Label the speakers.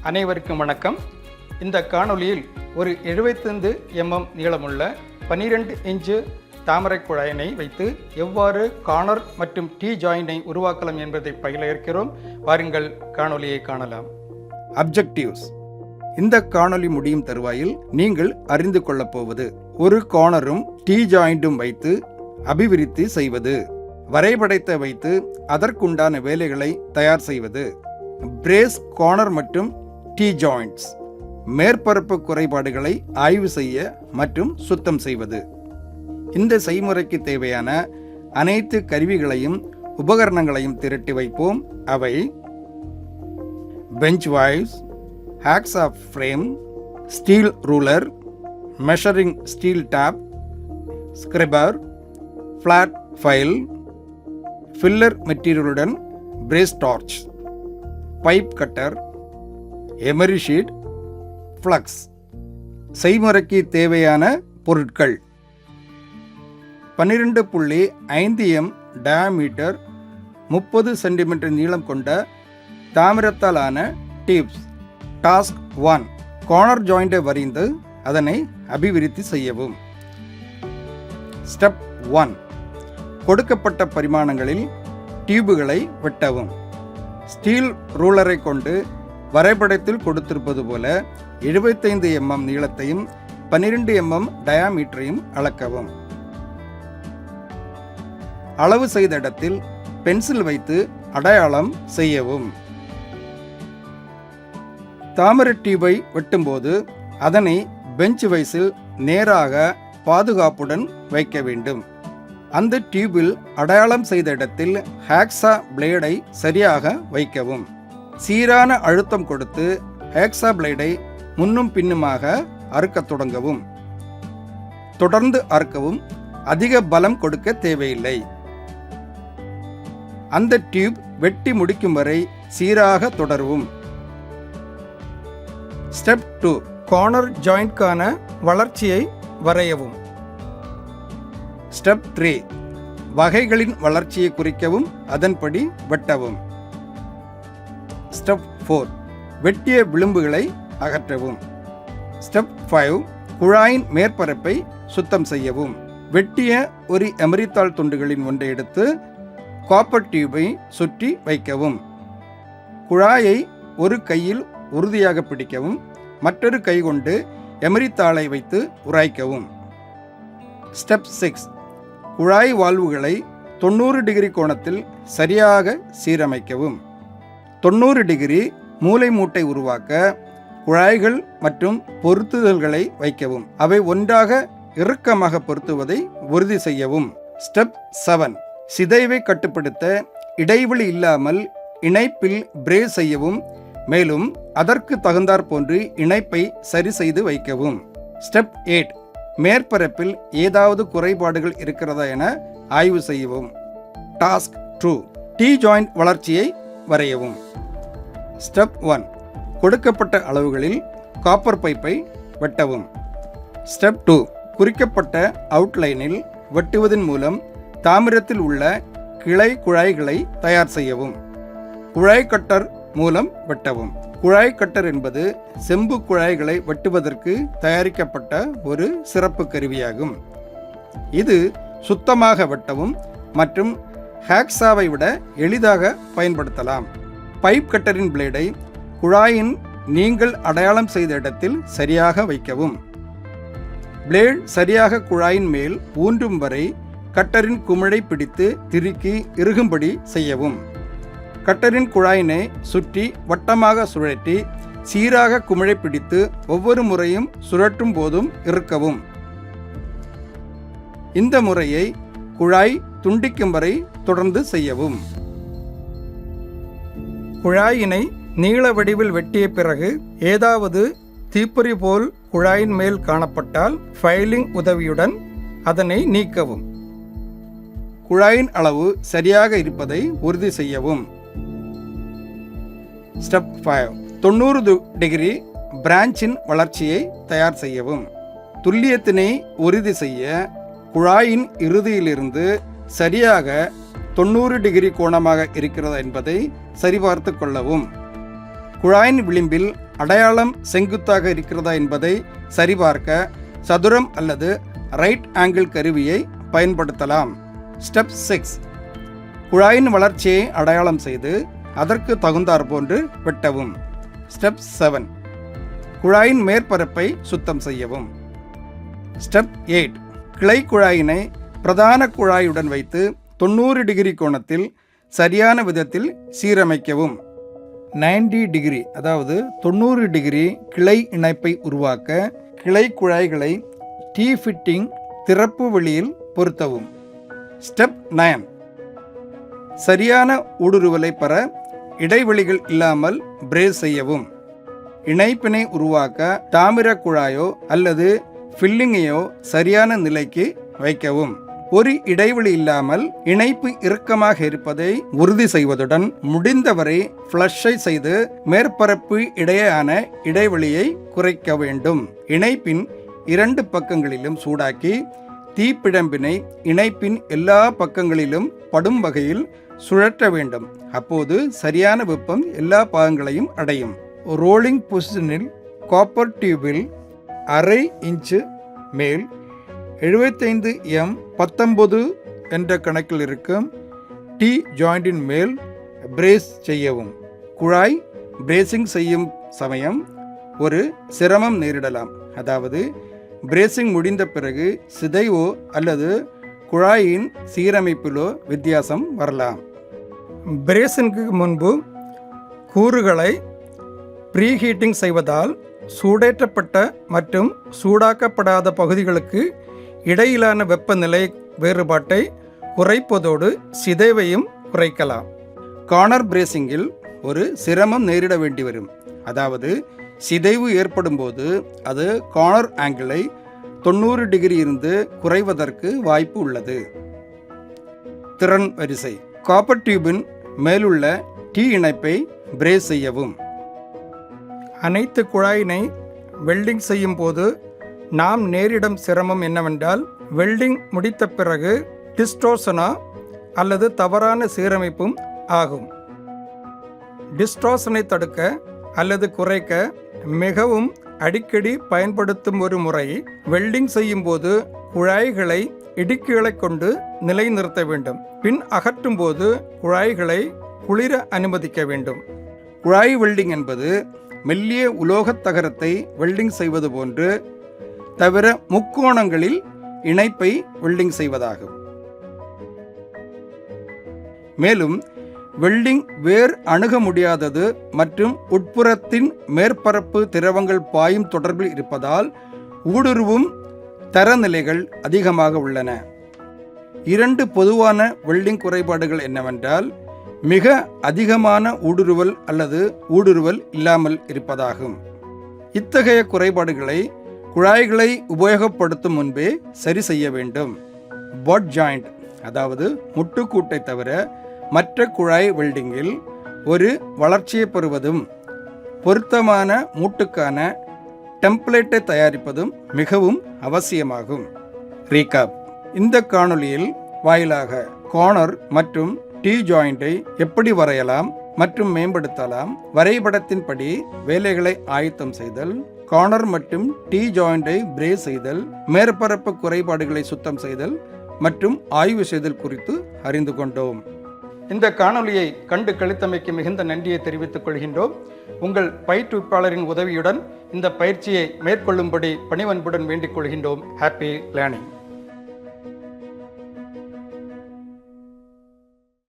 Speaker 1: அனைவருக்கும் வணக்கம். இந்த காணொளியில் ஒரு 75 mm நீளமுள்ள 12 இன்ச்சு தாமரை குழாயினை வைத்து எவ்வாறு கார்னர் மற்றும் டீ ஜாயினை உருவாக்கலாம் என்பதை பயில இருக்கிறோம். வாருங்கள் காணொளியை காணலாம். அப்ஜெக்டிவ்ஸ். இந்த காணொளி முடியும் தருவாயில் நீங்கள் அறிந்து கொள்ளப் போவது: ஒரு கார்னரும் டீ ஜாயிண்டும் வைத்து அபிவிருத்தி செய்வது, வரைபடத்தை வைத்து அதற்குண்டான வேலைகளை தயார் செய்வது, பிரேஸ் கார்னர் மற்றும் டீ ஜாயிண்ட்ஸ், மேற்பரப்பு குறைபாடுகளை ஆய்வு செய்ய மற்றும் சுத்தம் செய்வது. இந்த செய்முறைக்கு தேவையான அனைத்து கருவிகளையும் உபகரணங்களையும் திரட்டி வைப்போம். அவை: bench vice, hacksaw frame, steel ruler, measuring steel tape, scraper, flat file, filler மெட்டீரியலுடன் braze torch, pipe cutter, emery sheet, flux. செய்முறைக்கு தேவையான பொருட்கள்: 12.5 m டயாமீட்டர் 30 cm நீளம் கொண்ட தாமிரத்தாலான டியூப்ஸ். டாஸ்க் 1: கார்னர் ஜாயிண்டை வரைந்து அதனை அபிவிருத்தி செய்யவும். ஸ்டெப் 1: கொடுக்கப்பட்ட பரிமாணங்களில் டியூபுகளை வெட்டவும். ஸ்டீல் ரூலரை கொண்டு வரைபடத்தில் கொடுத்திருப்பது போல 75 mm நீளத்தையும் 12 mm டயாமீட்டரையும் அளக்கவும். அளவு செய்த இடத்தில் பென்சில் வைத்து அடையாளம் செய்யவும். தாமரை டியூபை வெட்டும்போது அதனை பெஞ்ச் வைஸில் நேராக பாதுகாப்புடன் வைக்க வேண்டும். அந்த டியூபில் அடையாளம் செய்த இடத்தில் ஹேக்ஸா பிளேடை சரியாக வைக்கவும். சீரான அழுத்தம் கொடுத்து ஹேக்ஸா பிளேடை முன்னும் பின்னுமாக அறுக்கத் தொடங்கவும். தொடர்ந்து அறுக்கவும். அதிக பலம் கொடுக்க தேவையில்லை. அந்த டியூப் வெட்டி முடிக்கும் வரை சீராக தொடரவும். ஸ்டெப் 2: கார்னர் ஜாயிண்ட்கான வளர்ச்சியை வரையவும். ஸ்டெப் 3: வகைகளின் வளர்ச்சியை குறிக்கவும் அதன்படி வெட்டவும். ஸ்டெப் 4: வெட்டிய விளிம்புகளை அகற்றவும். ஸ்டெப் 5: குழாயின் மேற்பரப்பை சுத்தம் செய்யவும். வெட்டிய ஒரு எமரித்தாள் துண்டுகளின் ஒன்றை எடுத்து காப்பர் டியூபை சுற்றி வைக்கவும். குழாயை ஒரு கையில் உறுதியாக பிடிக்கவும். மற்றொரு கை கொண்டு எமரித்தாளை வைத்து உராய்க்கவும். ஸ்டெப் 6: குழாய் வால்வுகளை 90 டிகிரி கோணத்தில் சரியாக சீரமைக்கவும். 90 டிகிரி மூலை மூட்டை உருவாக்க குழாய்கள் மற்றும் பொருத்துதல்களை வைக்கவும். அவை ஒன்றாக இறுக்கமாக பொருத்துவதை உறுதி செய்யவும். ஸ்டெப் 7: சிதைவை கட்டுப்படுத்த இடைவெளி இல்லாமல் இணைப்பில் பிரேஸ் செய்யவும். மேலும் அதற்கு தகுந்தாற் போன்று இணைப்பை சரி செய்து வைக்கவும். ஸ்டெப் 8: மேற்பரப்பில் ஏதாவது குறைபாடுகள் இருக்கிறதா என ஆய்வு செய்யவும். டாஸ்க் 2: டீ ஜாயிண்ட் வளர்ச்சியை வரையவும். ஸ்டெப் 1: கொடுக்கப்பட்ட அளவுகளில் காப்பர் பைப்பை வெட்டவும். ஸ்டெப் 2: குறிக்கப்பட்ட அவுட்லைனில் வெட்டுவதன் மூலம் தாமிரத்தில் உள்ள கிளை குழாய்களை தயார் செய்யவும். குழாய் கட்டர் மூலம் வெட்டவும். குழாய் கட்டர் என்பது செம்பு குழாய்களை வெட்டுவதற்கு தயாரிக்கப்பட்ட ஒரு சிறப்பு கருவியாகும். இது சுத்தமாக வெட்டவும் மற்றும் ஹேக்ஸாவை விட எளிதாக பயன்படுத்தலாம். பைப் கட்டரின் பிளேடை குழாயின் நீங்கள் அடையாளம் செய்த இடத்தில் சரியாக வைக்கவும். பிளேட் சரியாக குழாயின் மேல் ஊன்றும் வரை கட்டரின் குமிழை பிடித்து திருக்கி இறுகும்படி செய்யவும். கட்டரின் குழாயினை சுற்றி வட்டமாக சுழற்றி சீராக குமிழை பிடித்து ஒவ்வொரு முறையும் சுழற்றும் போதும் இறுக்கவும். இந்த முறையை குழாய் துண்டிக்கும் வரை தொடர்ந்து செய்யவும். குழாயினை நீள வடிவில் வெட்டிய பிறகு ஏதாவது தீப்பொறி போல் குழாயின் மேல் காணப்பட்டால் ஃபைலிங் உதவியுடன் அதனை நீக்கவும். குழாயின் அளவு சரியாக இருப்பதை உறுதி செய்யவும். ஸ்டெப் 5: 90 டிகிரி பிரான்ச்சின் வளர்ச்சியை தயார் செய்யவும். துல்லியத்தினை உறுதி செய்ய குழாயின் இறுதியிலிருந்து சரியாக 90 டிகிரி கோணமாக இருக்கிறதா என்பதை சரிபார்த்து கொள்ளவும். குழாயின் விளிம்பில் அடையாளம் செங்குத்தாக இருக்கிறதா என்பதை சரிபார்க்க சதுரம் அல்லது ரைட் ஆங்கிள் கருவியை பயன்படுத்தலாம். ஸ்டெப் 6. குழாயின் வளர்ச்சியை அடையாளம் செய்து அதற்கு தகுந்தாற் போன்று வெட்டவும். ஸ்டெப் 7. குழாயின் மேற்பரப்பை சுத்தம் செய்யவும். ஸ்டெப் 8. கிளை குழாயினை பிரதான குழாயுடன் வைத்து 90 டிகிரி கோணத்தில் சரியான விதத்தில் சீரமைக்கவும். 90 டிகிரி அதாவது 90 டிகிரி கிளை இணைப்பை உருவாக்க கிளை குழாய்களை டீ ஃபிட்டிங் திறப்பு வெளியில் பொருத்தவும். ஸ்டெப் 9. சரியான ஊடுருவலை பெற இடைவெளிகள் இல்லாமல் பிரேஸ் செய்யவும். இணைப்பினை உருவாக்க தாமிர குழாயோ அல்லது ஃபில்லிங்கையோ சரியான நிலைக்கு வைக்கவும். ஒரு இடைவெளி இல்லாமல் இணைப்பு இறுக்கமாக இருப்பதை உறுதி செய்வதுடன் முடிந்தவரை ஃப்ளஷை செய்து மேற்பரப்பு இடையேயான இடைவெளியை குறைக்க வேண்டும். இணைப்பின் 2 பக்கங்களிலும் சூடாக்கி தீப்பிழம்பினை இணைப்பின் எல்லா பக்கங்களிலும் படும் வகையில் சுழற்ற வேண்டும். அப்போது சரியான வெப்பம் எல்லா பாகங்களையும் அடையும். ரோலிங் பொசிஷனில் காப்பர் டியூபில் 1/2 இன்ச்சு மேல் 75 எம் 19 என்ற கணக்கில் இருக்கும் டி ஜாயிண்டின் மேல் பிரேஸ் செய்யவும். குழாய் பிரேசிங் செய்யும் சமயம் ஒரு சிரமம் நேரிடலாம். அதாவது பிரேசிங் முடிந்த பிறகு சிதைவோ அல்லது குழாயின் சீரமைப்பிலோ வித்தியாசம் வரலாம். பிரேசிங்க்கு முன்பு கூறுகளை ப்ரீஹீட்டிங் செய்வதால் சூடேற்றப்பட்ட மற்றும் சூடாக்கப்படாத பகுதிகளுக்கு இடையிலான வெப்பநிலை வேறுபாட்டை குறைப்பதோடு சிதைவையும் குறைக்கலாம். கார்னர் பிரேசிங்கில் ஒரு சிரமம் நேரிட வேண்டி வரும். அதாவது சிதைவு ஏற்படும் போது அது கார்னர் ஆங்கிளை 90 டிகிரி இருந்து குறைவதற்கு வாய்ப்பு உள்ளது. திறன் வரிசை. காப்பர் டியூபின் மேலுள்ள டி இணைப்பை பிரேஸ் செய்யவும். அனைத்து குழாயினை வெல்டிங் செய்யும் போது நாம் நேரிடும் சிரமம் என்னவென்றால் வெல்டிங் முடித்த பிறகு டிஸ்டோர்ஷனா அல்லது தவறான சீரமைப்பும் ஆகும். டிஸ்டோர்ஷனை தடுக்க அல்லது குறைக்க மிகவும் அடிக்கடி பயன்படுத்தும் ஒரு முறை வெல்டிங் செய்யும் போது குழாய்களை இடுக்கிகளை கொண்டு நிலைநிறுத்த வேண்டும். பின் அகற்றும் போது குழாய்களை குளிர அனுமதிக்க வேண்டும். குழாய் வெல்டிங் என்பது மெல்லிய உலோகத் தகரத்தை வெல்டிங் செய்வது போன்று தவிர முக்கோணங்களில் இணைப்பை வெல்டிங் செய்வதாகும். மேலும் வெல்டிங் வேர் அணுக முடியாதது மற்றும் உட்புறத்தின் மேற்பரப்பு திரவங்கள் பாயும் தொடர்பில் இருப்பதால் ஊடுருவும் தரநிலைகள் அதிகமாக உள்ளன. 2 பொதுவான வெல்டிங் குறைபாடுகள் என்னவென்றால் மிக அதிகமான ஊடுருவல் அல்லது ஊடுருவல் இல்லாமல் இருப்பதாகும். இத்தகைய குறைபாடுகளை குழாய்களை உபயோகப்படுத்தும் முன்பே சரி செய்ய வேண்டும். பட் ஜாயிண்ட் அதாவது முட்டுக்கூட்டை தவிர மற்ற குழாய் வெல்டிங்கில் ஒரு வளர்ச்சியை பெறுவதும் பொருத்தமான மூட்டுக்கான டெம்ப்ளேட்டை தயாரிப்பதும் மிகவும் அவசியமாகும். ரீகாப். இந்த காணொளியில் வாயிலாக கார்னர் மற்றும் டி ஜாயிண்டை எப்படி வரையலாம் மற்றும் மேம்படுத்தலாம், வரைபடத்தின்படி வேலைகளை ஆயத்தம் செய்தல், கார்னர் மற்றும் டி ஜாயிண்டை பிரேஸ் செய்தல், மேற்பரப்பு குறைபாடுகளை சுத்தம் செய்தல் மற்றும் ஆய்வு செய்தல் குறித்து அறிந்து கொண்டோம். இந்த காணொளியை கண்டு கழித்தமைக்கு மிகுந்த நன்றியை தெரிவித்துக் கொள்கின்றோம். உங்கள் பயிற்றுவிப்பாளரின் உதவியுடன் இந்த பயிற்சியை மேற்கொள்ளும்படி பணிவன்புடன் வேண்டிக் கொள்கின்றோம். Happy learning.